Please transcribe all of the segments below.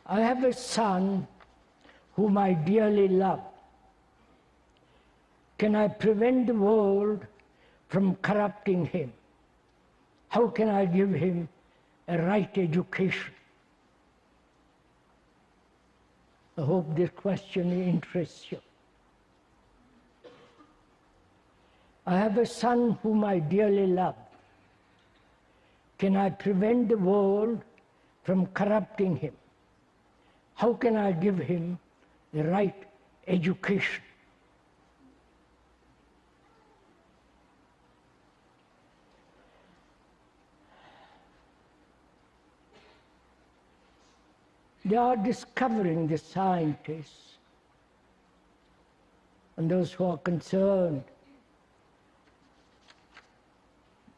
I have a son whom I dearly love. Can I prevent the world from corrupting him? How can I give him a right education? I hope this question interests you. I have a son whom I dearly love. Can I prevent the world from corrupting him? How can I give him the right education? They are discovering, the scientists and those who are concerned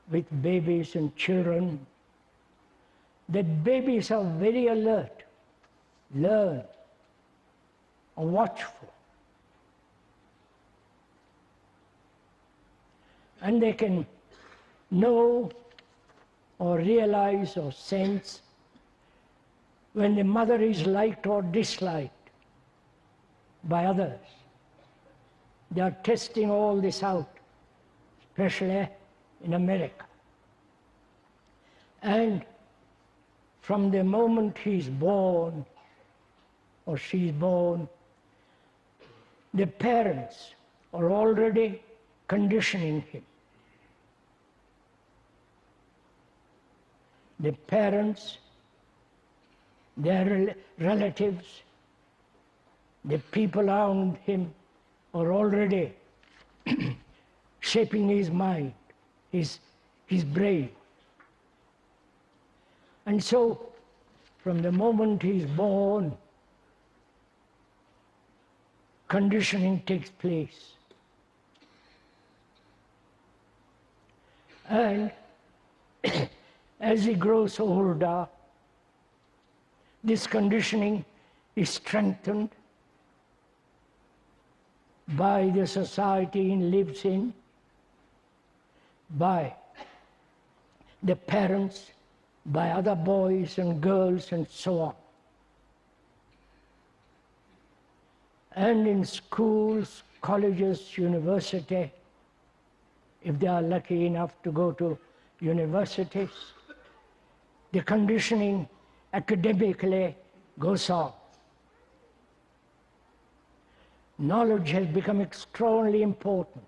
with babies and children, that babies are very alert, learn, are watchful. And they can know or realize or sense when the mother is liked or disliked by others. They are testing all this out, especially in America. And from the moment he's born or she's born, the parents are already conditioning him. The parents, their relatives, the people around him are already shaping his mind, his brain. And so, from the moment he's born, conditioning takes place. And as he grows older, this conditioning is strengthened by the society he lives in, by the parents, by other boys and girls and so on. And in schools, colleges, university, if they are lucky enough to go to universities, the conditioning academically goes on. Knowledge has become extraordinarily important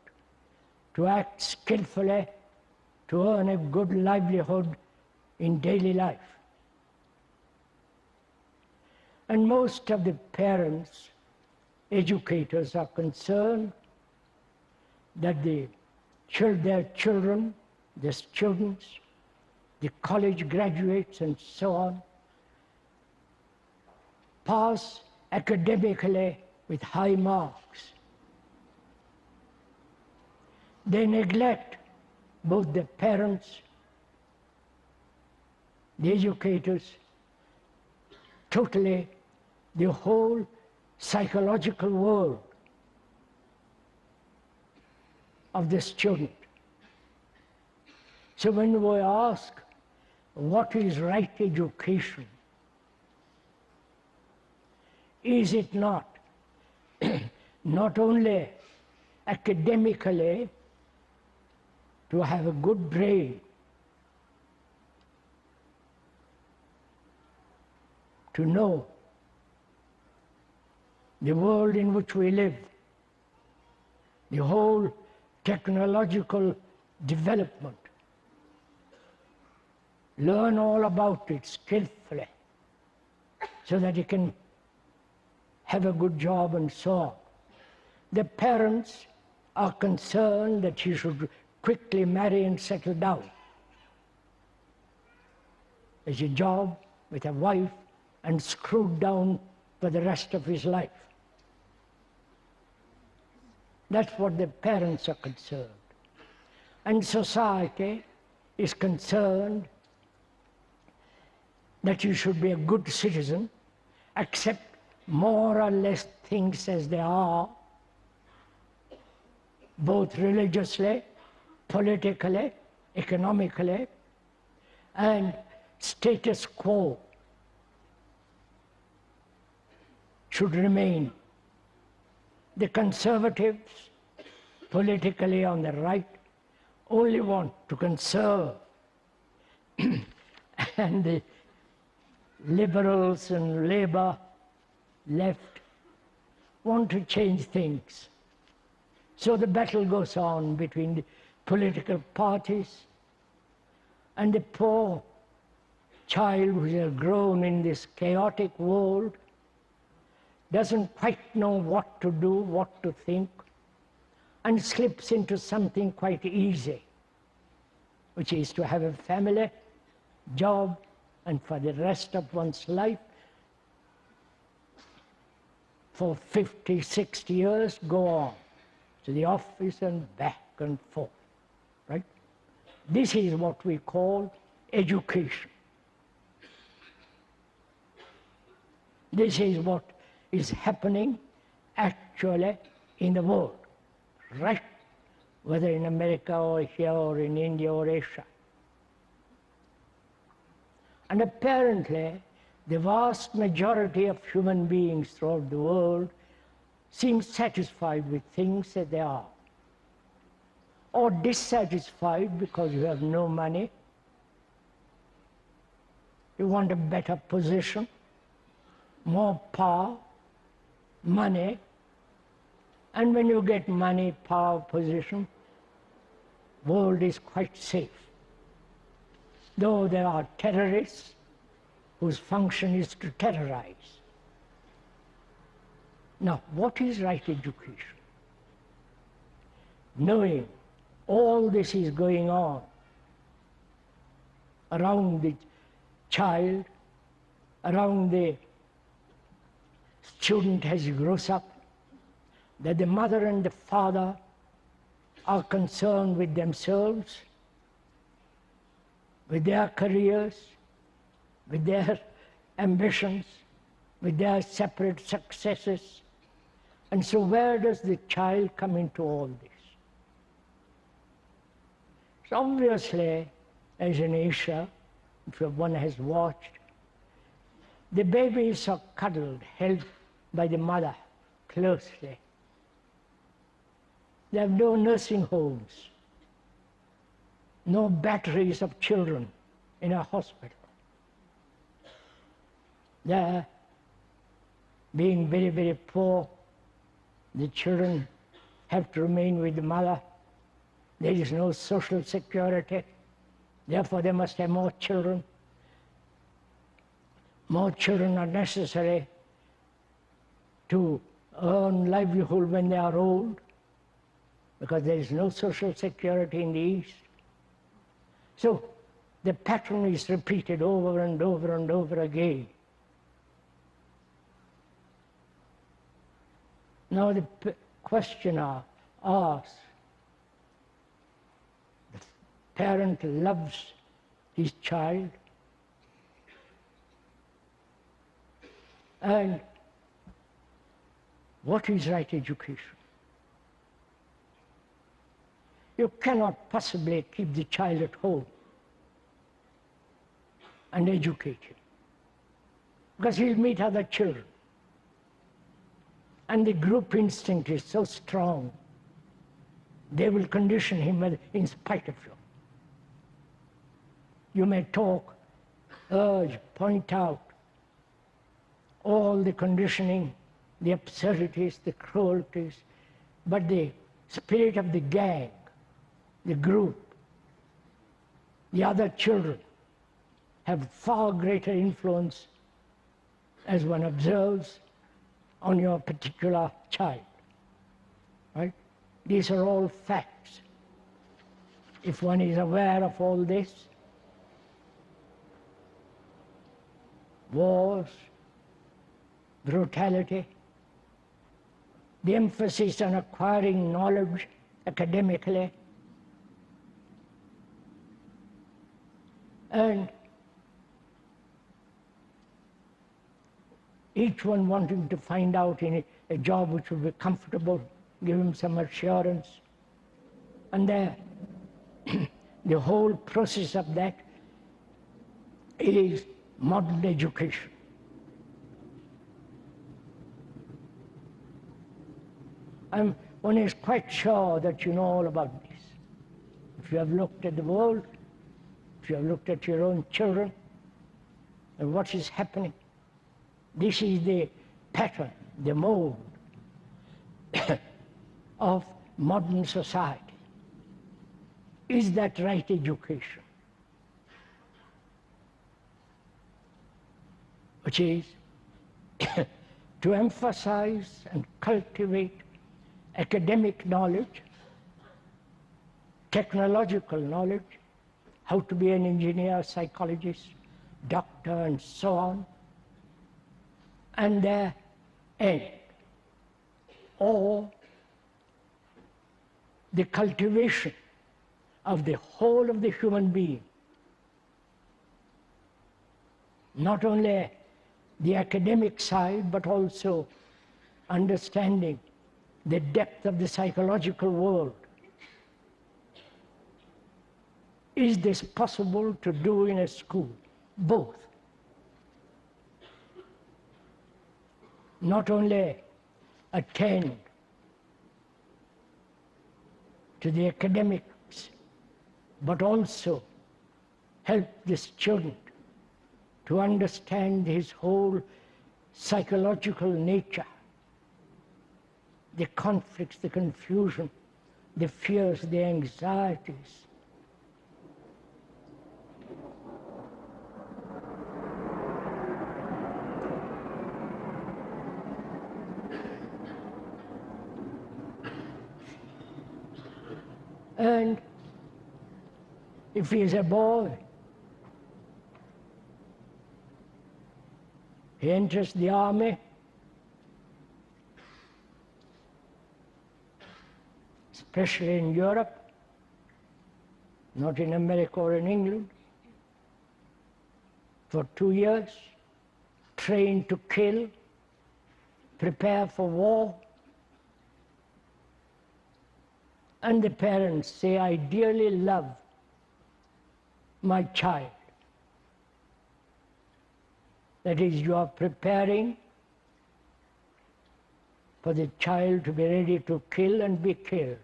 to act skillfully, to earn a good livelihood in daily life. And most of the parents, educators are concerned that their children, the students, the college graduates and so on, pass academically with high marks. They neglect, both the parents, the educators, totally the whole psychological world of the student. So when we ask, what is right education? Is it not only academically to have a good brain, to know the world in which we live, the whole technological development, learn all about it skillfully so that you can have a good job and so on. The parents are concerned that he should quickly marry and settle down. There's a job with a wife and screwed down for the rest of his life. That's what the parents are concerned. And society is concerned that you should be a good citizen, accept more or less things as they are, both religiously, politically, economically, and status quo. should remain. The conservatives, politically on the right, only want to conserve, and the liberals and Labour, left, want to change things. So the battle goes on between the political parties, and the poor child who has grown in this chaotic world doesn't quite know what to do, what to think, and slips into something quite easy, which is to have a family, job, and for the rest of one's life, for 50, 60 years, go on to the office and back and forth, right? This is what we call education. This is what is happening actually in the world, right? Whether in America or here or in India or Asia. And apparently, the vast majority of human beings throughout the world seem satisfied with things that they are, or dissatisfied because you have no money, you want a better position, more power, money, and when you get money, power, position, world is quite safe. Though there are terrorists whose function is to terrorize. Now, what is right education? Knowing all this is going on around the child, around the student as he grows up, that the mother and the father are concerned with themselves, with their careers, with their ambitions, with their separate successes. And so where does the child come into all this? So obviously, as in Asia, if one has watched, the babies are cuddled, held by the mother closely. There are no nursing homes, no batteries of children in a hospital. There, being very, very poor, the children have to remain with the mother. There is no social security. Therefore, they must have more children. More children are necessary to earn livelihood when they are old, because there is no social security in the East. So the pattern is repeated over and over and over again. Now the questioner asks, the parent loves his child, and what is right education? You cannot possibly keep the child at home and educate him, because he'll meet other children. And the group instinct is so strong, they will condition him in spite of you. You may talk, urge, point out all the conditioning, the absurdities, the cruelties, but the spirit of the gang, the group, the other children have far greater influence, as one observes, on your particular child, right? These are all facts. If one is aware of all this, wars, brutality, the emphasis on acquiring knowledge academically, and each one wanting to find out in a job which will be comfortable, give him some assurance. And the whole process of that is modern education. one is quite sure that you know all about this. If you have looked at the world, if you have looked at your own children, and what is happening, this is the pattern, the mold of modern society. Is that right education? Which is to emphasize and cultivate academic knowledge, technological knowledge, how to be an engineer, psychologist, doctor, and so on, and their end, or the cultivation of the whole of the human being, not only the academic side, but also understanding the depth of the psychological world. Is this possible to do in a school? Both. Not only attend to the academics, but also help the student to understand his whole psychological nature, the conflicts, the confusion, the fears, the anxieties. And if he is a boy, he enters the army, especially in Europe, not in America or in England, for 2 years, trained to kill, prepare for war. And the parents say, I dearly love my child. That is, you are preparing for the child to be ready to kill and be killed.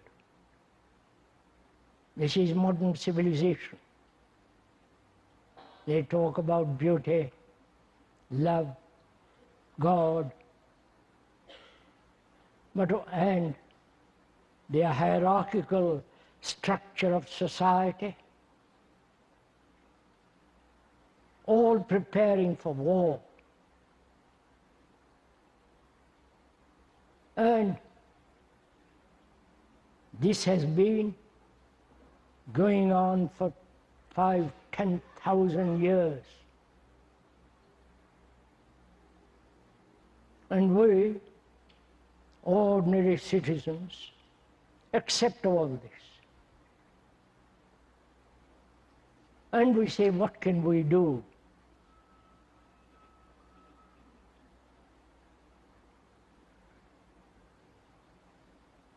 This is modern civilization. They talk about beauty, love, God, and the hierarchical structure of society, all preparing for war. And this has been going on for 5,000-10,000 years. And we, ordinary citizens, accept all this. And we say, what can we do?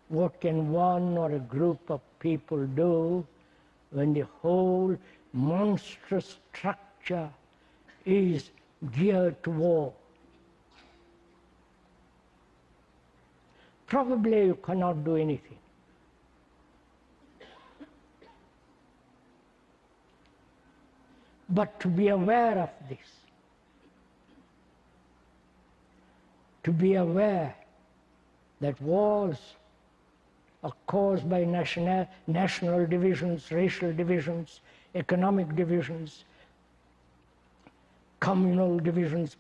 What can one or a group of people do when the whole monstrous structure is geared to war? Probably you cannot do anything. But to be aware of this, to be aware that wars are caused by national divisions, racial divisions, economic divisions, communal divisions,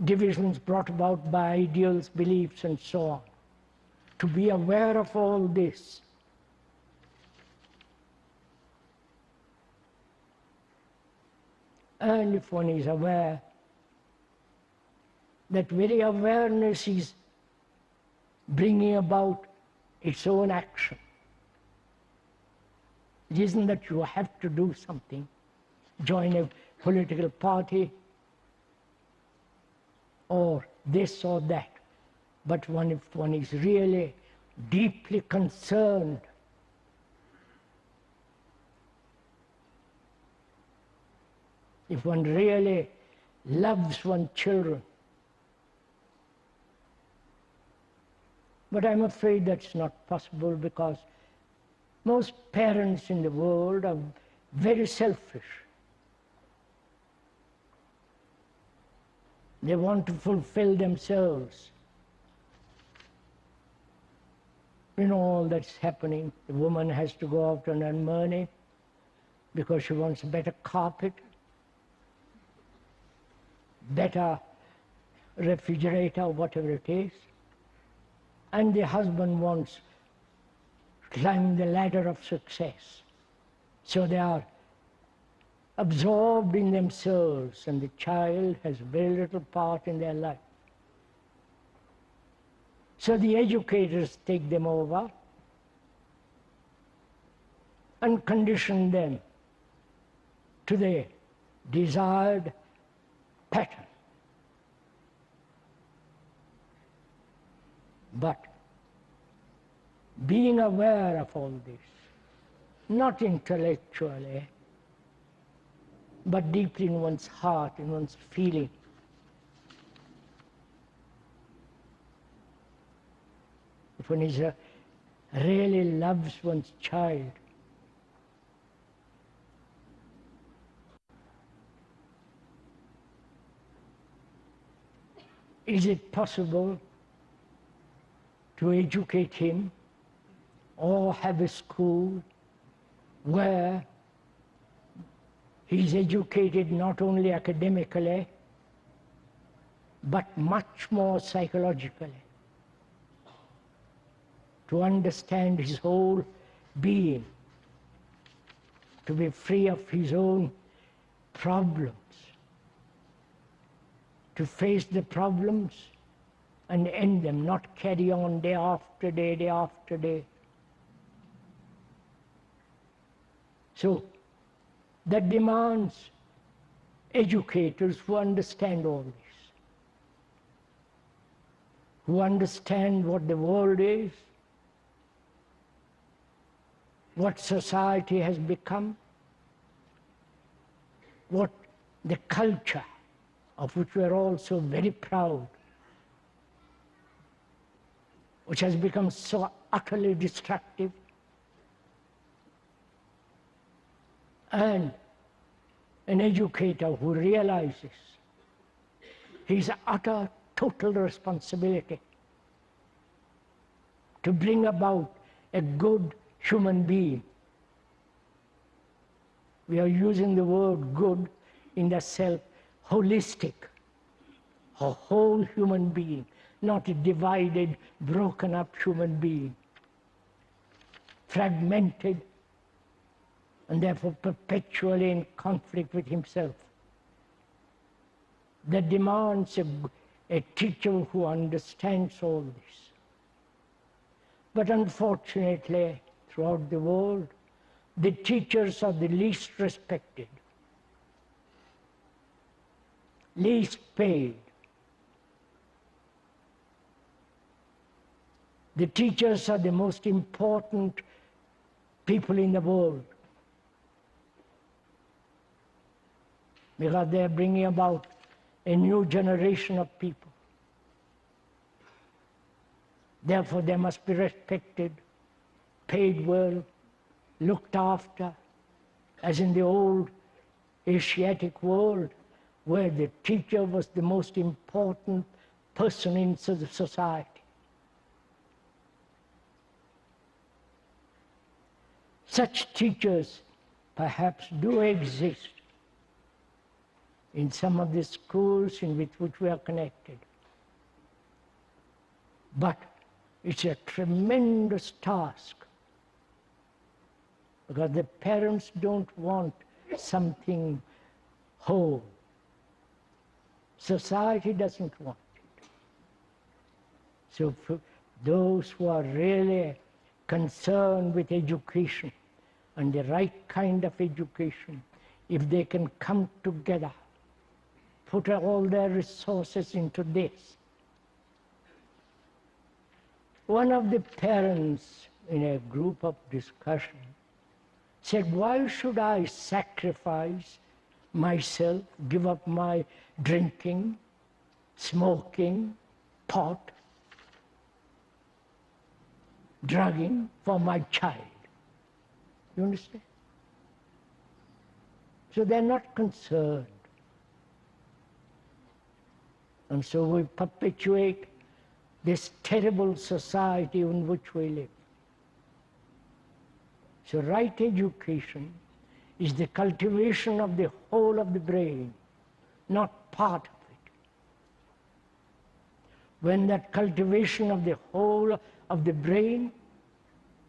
divisions brought about by ideals, beliefs, and so on. To be aware of all this, and if one is aware, that very awareness is bringing about its own action. It isn't that you have to do something, join a political party, or this or that. But if one is really deeply concerned, if one really loves one's children, But I'm afraid that's not possible because most parents in the world are very selfish. They want to fulfill themselves. You know all that's happening. The woman has to go out and earn money because she wants a better carpet, better refrigerator, whatever it is. And the husband wants to climb the ladder of success. So they are absorbed in themselves, and the child has very little part in their life. So the educators take them over and condition them to the desired pattern. But being aware of all this, not intellectually, but deeply in one's heart, in one's feeling, if one really loves one's child, is it possible to educate him or have a school where he's educated not only academically, but much more psychologically, to understand his whole being, to be free of his own problems, to face the problems and end them, not carry on day after day, day after day. So that demands educators who understand all this, who understand what the world is, what society has become, what the culture of which we are all so very proud, which has become so utterly destructive, and an educator who realizes his utter, total responsibility to bring about a good human being. We are using the word good in the self, holistic, a whole human being, not a divided, broken up human being, fragmented and therefore perpetually in conflict with himself. That demands a teacher who understands all this. But unfortunately, throughout the world, the teachers are the least respected, least paid. The teachers are the most important people in the world because they are bringing about a new generation of people. Therefore, they must be respected, paid well, looked after, as in the old Asiatic world, where the teacher was the most important person in the society. Such teachers perhaps do exist in some of the schools in which we are connected. But it's a tremendous task because the parents don't want something whole. Society doesn't want it. So for those who are really concerned with education and the right kind of education, if they can come together, put all their resources into this. One of the parents in a group of discussion said, why should I sacrifice myself, give up my drinking, smoking, pot, drugging for my child. You understand? So they're not concerned. And so we perpetuate this terrible society in which we live. So right education is the cultivation of the whole of the brain, not part of it. When that cultivation of the whole of the brain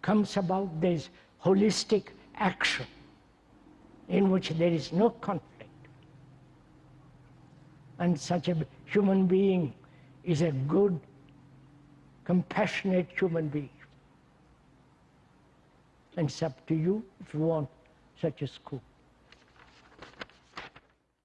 comes about, there's holistic action in which there is no conflict. And such a human being is a good, compassionate human being. And it's up to you if you want such a school.